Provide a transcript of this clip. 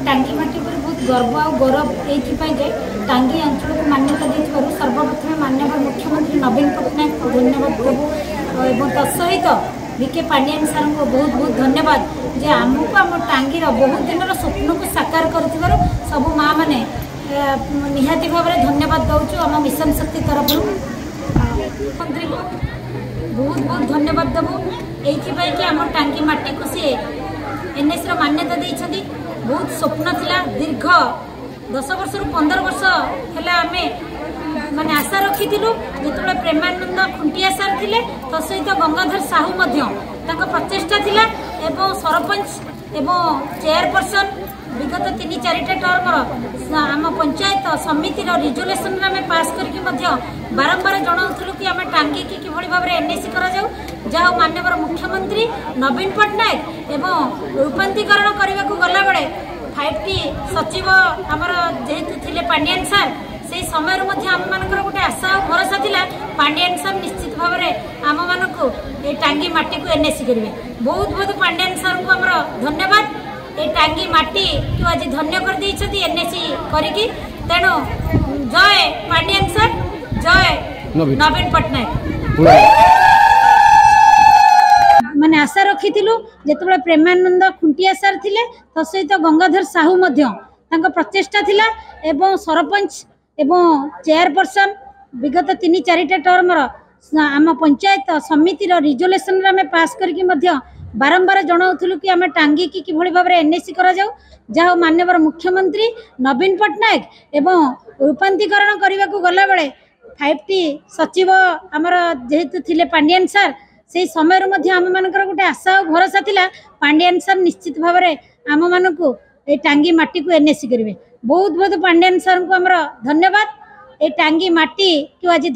टांगी माटी पर बहुत गर्व और गौरव ये टांगी अंचल को मान्यता देथिबारु सर्वप्रथम माननीय मुख्यमंत्री नवीन पट्टनायक को धन्यवाद देबू और तत्सहित विके पांडियन सर को बहुत बहुत धन्यवाद जे आमको आम टांगीर बहुत दिन स्वप्न को साकार कर सब माँ मैंने निहाती भाव में धन्यवाद दौचु आम मिशन शक्ति तरफ मंत्री को बहुत बहुत धन्यवाद देवु ये कि आम टांगी माटी को सी एनएस मान्यता देइछथि। बहुत स्वप्न थिला दीर्घ 10 वर्ष रु 15 वर्ष है आम माने आशा रखी जो प्रेमानंद खुंटिया सार थिले तो सहित गंगाधर साहू प्रचेषा थिला एवं सरपंच एवं चेयरपर्सन विगत 3-4 टर्म आम पंचायत समिति रिजोल्यूशन आम पास करके बारंबार जनाऊलु कि आम टांगी की किभली भाव में एनएसी करा जहाँ माननीय मुख्यमंत्री नवीन पट्टनायक एवं रूपांतरीकरण करने को गला बेले 5T सचिव आमर जेहेतु थिले पांडियन सर से समय आम मानकर गोटे आशा और भरोसा थिला पांडियन सर निश्चित भाव में आम मान को टांगी माटी को एनएसी करेंगे। बहुत बहुत पांडियन सर को आमर धन्यवाद ये टांगी माटी को आज धन्य कर देइछथि एनएसी करिकी तेणु जय पांडियन सर जय नवीन पट्टनायक माने आशा रखी जो प्रेमानंद खुंटिया सार थिले तो सहित गंगाधर साहू प्रचेषा थिला एवं सरपंच एवं चेयरपर्सन विगत 3-4 टर्म आम पंचायत समिति रिजोल्यूशन आम पास करके बारंबार जनाऊलु कि आम टांगी की किभली भाव में एनएसी करा जहाँ माननीय मुख्यमंत्री नवीन पट्टनायक एवं रूपांतरीकरण करने को गला बेले 5T सचिव आमर जेहेतु थिले पांडियन सर से समय आम मानकर गोटे आशा और भरोसा थिला पांडियन सर निश्चित भाव में आम मान को टांगी माटी को एनएसी करेंगे। बहुत बहुत पांडियन सर को आमर धन्यवाद ये टांगी माटी को आज